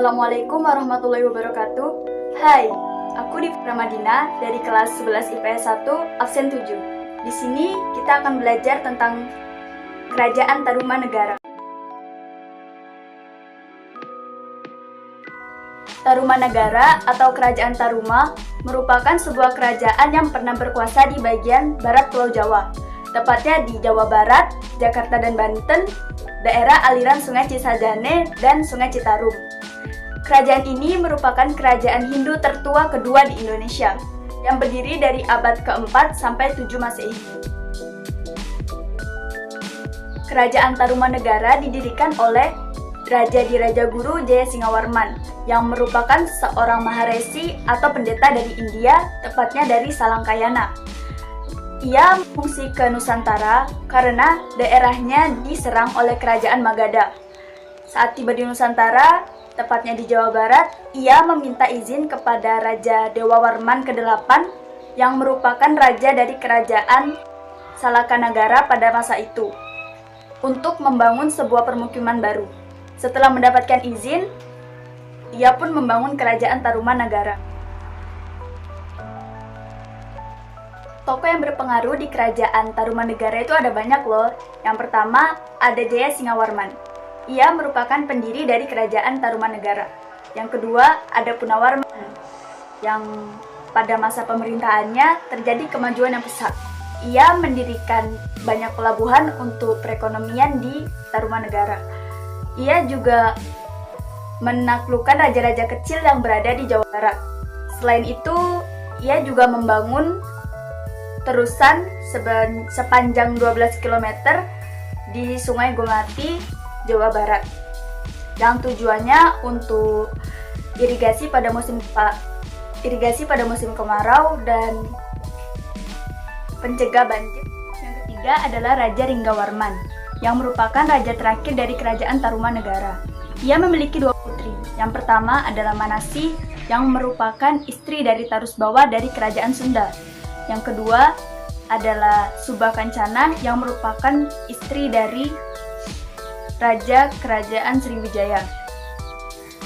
Assalamualaikum warahmatullahi wabarakatuh. Hai, aku Difra Madina dari kelas 11 IPS 1 absen 7. Di sini kita akan belajar tentang Kerajaan Tarumanegara. Tarumanegara atau Kerajaan Taruma merupakan sebuah kerajaan yang pernah berkuasa di bagian barat Pulau Jawa, tepatnya di Jawa Barat, Jakarta dan Banten, daerah aliran Sungai Cisadane dan Sungai Citarum. Kerajaan ini merupakan kerajaan Hindu tertua kedua di Indonesia, yang berdiri dari abad ke-4 sampai 7 Masehi. Kerajaan Tarumanegara didirikan oleh Raja Diraja Guru Jaya Singawarman, yang merupakan seorang maharesi atau pendeta dari India, tepatnya dari Salangkayana. Ia mengungsi ke Nusantara karena daerahnya diserang oleh Kerajaan Magadha. Saat tiba di Nusantara, tepatnya di Jawa Barat, ia meminta izin kepada Raja Dewawarman ke-8 yang merupakan raja dari Kerajaan Salakanagara pada masa itu, untuk membangun sebuah permukiman baru. Setelah mendapatkan izin, ia pun membangun Kerajaan Tarumanegara. Tokoh yang berpengaruh di Kerajaan Tarumanegara itu ada banyak loh. Yang pertama, ada Jaya Singawarman. Ia merupakan pendiri dari Kerajaan Tarumanegara. Yang kedua, ada Punawarman, yang pada masa pemerintahannya terjadi kemajuan yang pesat. Ia mendirikan banyak pelabuhan untuk perekonomian di Tarumanegara. Ia juga menaklukkan raja-raja kecil yang berada di Jawa Barat. Selain itu, ia juga membangun terusan sepanjang 12 km di Sungai Gomati, Jawa Barat, yang tujuannya untuk irigasi pada musim kemarau dan pencegah banjir. Yang ketiga adalah Raja Ringgawarman, yang merupakan raja terakhir dari Kerajaan Tarumanegara. Ia memiliki dua putri. Yang pertama adalah Manasi, yang merupakan istri dari Tarusbawa dari Kerajaan Sunda. Yang kedua adalah Subakancana, yang merupakan istri dari Raja Kerajaan Sriwijaya.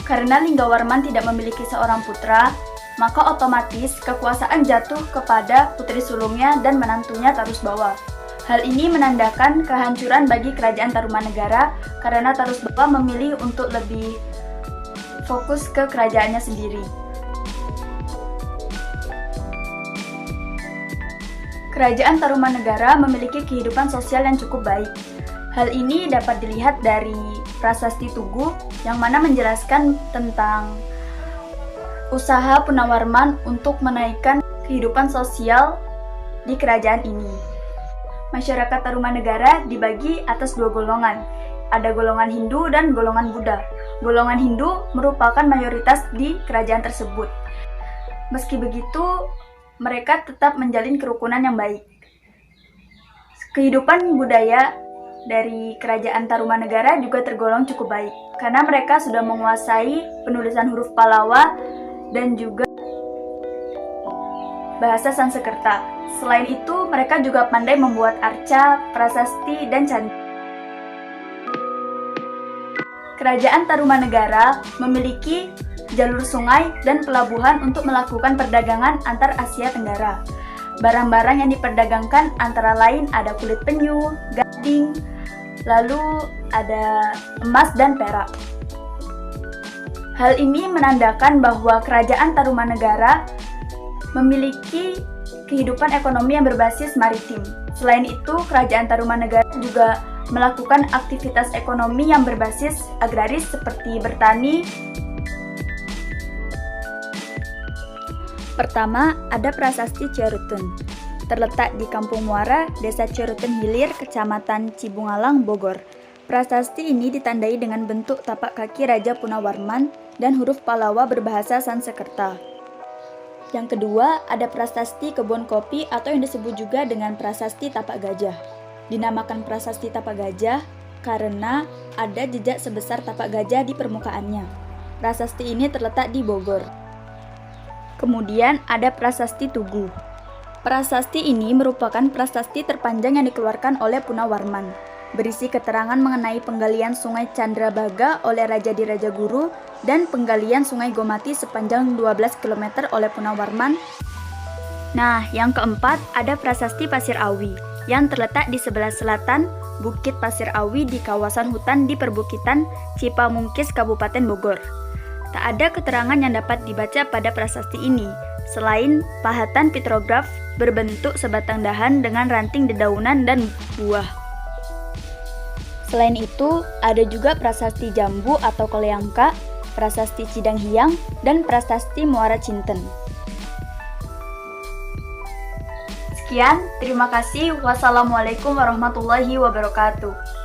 Karena Linggawarman tidak memiliki seorang putra, maka otomatis kekuasaan jatuh kepada putri sulungnya dan menantunya Tarusbawa. Hal ini menandakan kehancuran bagi Kerajaan Tarumanegara karena Tarusbawa memilih untuk lebih fokus ke kerajaannya sendiri. Kerajaan Tarumanegara memiliki kehidupan sosial yang cukup baik. Hal ini dapat dilihat dari Prasasti Tugu, yang mana menjelaskan tentang usaha Punawarman untuk menaikkan kehidupan sosial di kerajaan ini. Masyarakat Tarumanegara dibagi atas dua golongan. Ada golongan Hindu dan golongan Buddha. Golongan Hindu merupakan mayoritas di kerajaan tersebut. Meski begitu, mereka tetap menjalin kerukunan yang baik. Kehidupan budaya dari Kerajaan Tarumanegara juga tergolong cukup baik, karena mereka sudah menguasai penulisan huruf Pallawa dan juga bahasa Sanskerta. Selain itu, mereka juga pandai membuat arca, prasasti, dan candi. Kerajaan Tarumanegara memiliki jalur sungai dan pelabuhan untuk melakukan perdagangan antar Asia Tenggara. Barang-barang yang diperdagangkan antara lain ada kulit penyu, gading, lalu ada emas dan perak. Hal ini menandakan bahwa Kerajaan Tarumanegara memiliki kehidupan ekonomi yang berbasis maritim. Selain itu, Kerajaan Tarumanegara juga melakukan aktivitas ekonomi yang berbasis agraris seperti bertani. Pertama, ada Prasasti Ciaruten. Terletak di Kampung Muara, Desa Ciaruten Hilir, Kecamatan Cibungalang, Bogor. Prasasti ini ditandai dengan bentuk tapak kaki Raja Punawarman dan huruf Pallawa berbahasa Sanskerta. Yang kedua, ada Prasasti Kebon Kopi atau yang disebut juga dengan Prasasti Tapak Gajah. Dinamakan Prasasti Tapak Gajah karena ada jejak sebesar tapak gajah di permukaannya. Prasasti ini terletak di Bogor. Kemudian ada Prasasti Tugu. Prasasti ini merupakan prasasti terpanjang yang dikeluarkan oleh Punawarman. berisi keterangan mengenai penggalian Sungai Candrabaga oleh Raja di Rajaguru dan penggalian Sungai Gomati sepanjang 12 km oleh Punawarman. Nah, yang keempat ada Prasasti Pasir Awi yang terletak di sebelah selatan Bukit Pasir Awi di kawasan hutan di perbukitan Cipamungkis, Kabupaten Bogor. Tak ada keterangan yang dapat dibaca pada prasasti ini, selain pahatan petrograf berbentuk sebatang dahan dengan ranting dedaunan dan buah. Selain itu, ada juga prasasti Jambu atau Koleangka, prasasti Cidang Hiang, dan prasasti Muara Cinten. Sekian, terima kasih. Wassalamualaikum warahmatullahi wabarakatuh.